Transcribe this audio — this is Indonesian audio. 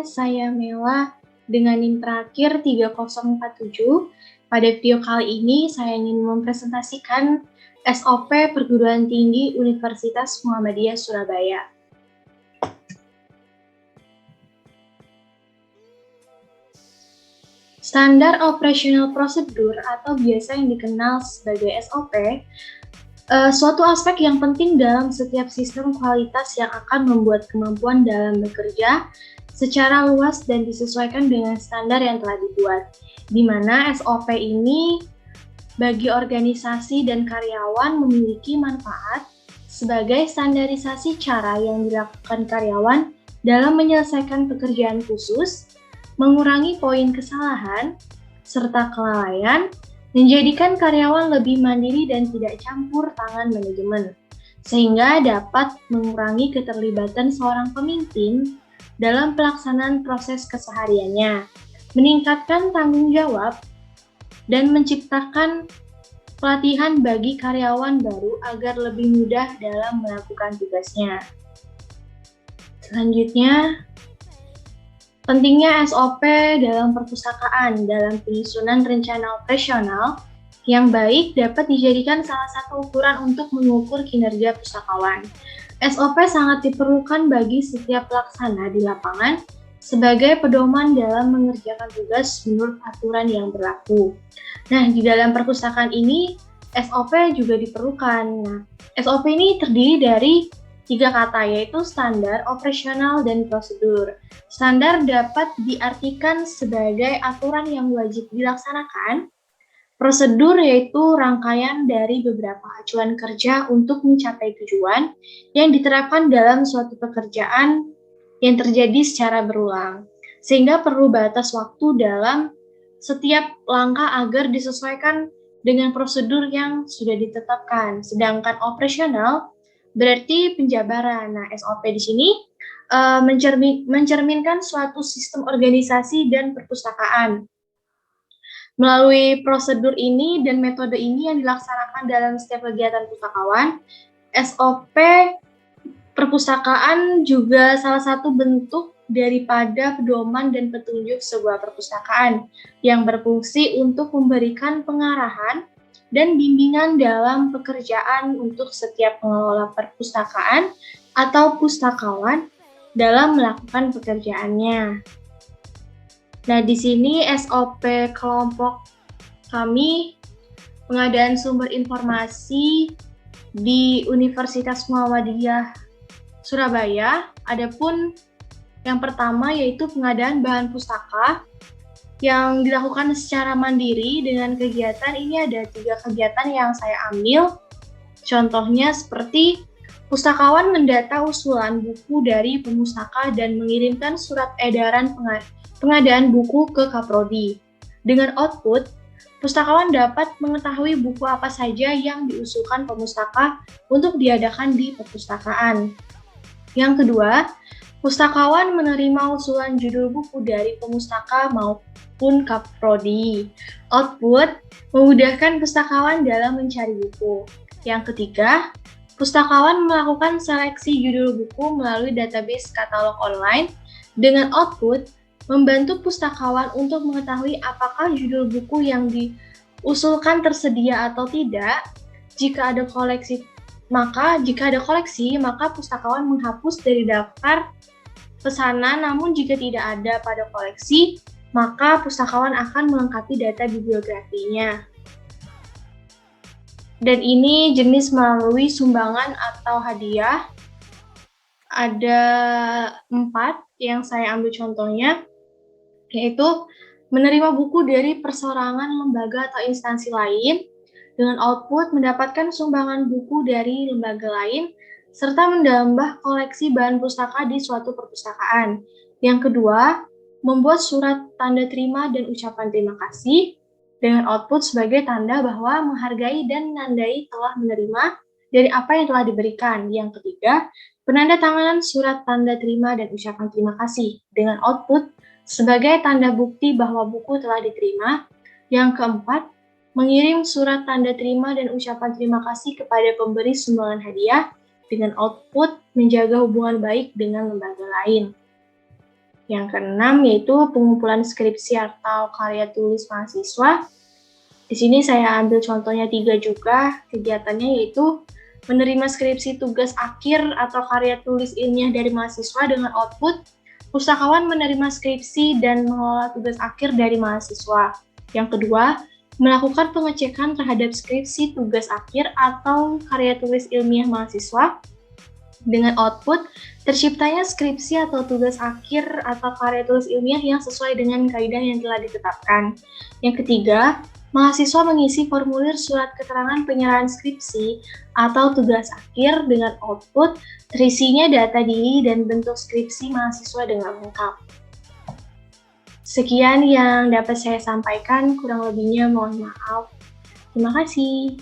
saya Mela dengan NIM terakhir 3047. Pada video kali ini saya ingin mempresentasikan SOP Perguruan Tinggi Universitas Muhammadiyah Surabaya. Standar Operational Procedure atau biasa yang dikenal sebagai SOP, suatu aspek yang penting dalam setiap sistem kualitas yang akan membuat kemampuan dalam bekerja secara luas dan disesuaikan dengan standar yang telah dibuat, di mana SOP ini bagi organisasi dan karyawan memiliki manfaat sebagai standarisasi cara yang dilakukan karyawan dalam menyelesaikan pekerjaan khusus, mengurangi poin kesalahan, serta kelalaian, menjadikan karyawan lebih mandiri dan tidak campur tangan manajemen, sehingga dapat mengurangi keterlibatan seorang pemimpin dalam pelaksanaan proses kesehariannya, meningkatkan tanggung jawab, dan menciptakan pelatihan bagi karyawan baru agar lebih mudah dalam melakukan tugasnya. Selanjutnya, pentingnya SOP dalam perpustakaan dalam penyusunan rencana operasional yang baik dapat dijadikan salah satu ukuran untuk mengukur kinerja pustakawan. SOP sangat diperlukan bagi setiap pelaksana di lapangan sebagai pedoman dalam mengerjakan tugas menurut aturan yang berlaku. Nah, di dalam perpustakaan ini SOP juga diperlukan. Nah, SOP ini terdiri dari 3 kata, yaitu standar, operasional, dan prosedur. Standar dapat diartikan sebagai aturan yang wajib dilaksanakan. Prosedur yaitu rangkaian dari beberapa acuan kerja untuk mencapai tujuan yang diterapkan dalam suatu pekerjaan yang terjadi secara berulang, sehingga perlu batas waktu dalam setiap langkah agar disesuaikan dengan prosedur yang sudah ditetapkan. Sedangkan operasional berarti penjabaran. Nah, SOP di sini mencerminkan suatu sistem organisasi dan perpustakaan. Melalui prosedur ini dan metode ini yang dilaksanakan dalam setiap kegiatan pustakawan, SOP perpustakaan juga salah satu bentuk daripada pedoman dan petunjuk sebuah perpustakaan yang berfungsi untuk memberikan pengarahan dan bimbingan dalam pekerjaan untuk setiap pengelola perpustakaan atau pustakawan dalam melakukan pekerjaannya. Nah, di sini SOP kelompok kami pengadaan sumber informasi di Universitas Muhammadiyah Surabaya. Adapun yang pertama yaitu pengadaan bahan pustaka yang dilakukan secara mandiri dengan kegiatan ini. Ada 3 kegiatan yang saya ambil. Contohnya seperti pustakawan mendata usulan buku dari pemustaka dan mengirimkan surat edaran pengadaan buku ke Kaprodi. Dengan output, pustakawan dapat mengetahui buku apa saja yang diusulkan pemustaka untuk diadakan di perpustakaan. Yang kedua, pustakawan menerima usulan judul buku dari pemustaka maupun Kaprodi. Output memudahkan pustakawan dalam mencari buku. Yang ketiga, pustakawan melakukan seleksi judul buku melalui database katalog online. Dengan output, membantu pustakawan untuk mengetahui apakah judul buku yang diusulkan tersedia atau tidak. Jika ada koleksi, maka pustakawan menghapus dari daftar pesanan. Namun jika tidak ada pada koleksi, maka pustakawan akan melengkapi data bibliografinya. Dan ini jenis melalui sumbangan atau hadiah. Ada 4 yang saya ambil contohnya, yaitu menerima buku dari persorangan lembaga atau instansi lain, dengan output mendapatkan sumbangan buku dari lembaga lain, serta menambah koleksi bahan pustaka di suatu perpustakaan. Yang kedua, membuat surat tanda terima dan ucapan terima kasih, dengan output sebagai tanda bahwa menghargai dan menandai telah menerima dari apa yang telah diberikan. Yang ketiga, penandatanganan surat tanda terima dan ucapan terima kasih, dengan output sebagai tanda bukti bahwa buku telah diterima. Yang keempat, mengirim surat tanda terima dan ucapan terima kasih kepada pemberi sumbangan hadiah, dengan output menjaga hubungan baik dengan lembaga lain. Yang keenam yaitu pengumpulan skripsi atau karya tulis mahasiswa. Di sini saya ambil contohnya 3 juga. Kegiatannya yaitu menerima skripsi tugas akhir atau karya tulis ilmiah dari mahasiswa dengan output pustakawan menerima skripsi dan mengelola tugas akhir dari mahasiswa. Yang kedua, melakukan pengecekan terhadap skripsi tugas akhir atau karya tulis ilmiah mahasiswa dengan output terciptanya skripsi atau tugas akhir atau karya tulis ilmiah yang sesuai dengan kaidah yang telah ditetapkan. Yang ketiga, mahasiswa mengisi formulir surat keterangan penyerahan skripsi atau tugas akhir dengan output terisinya data diri dan bentuk skripsi mahasiswa dengan lengkap. Sekian yang dapat saya sampaikan, kurang lebihnya mohon maaf. Terima kasih.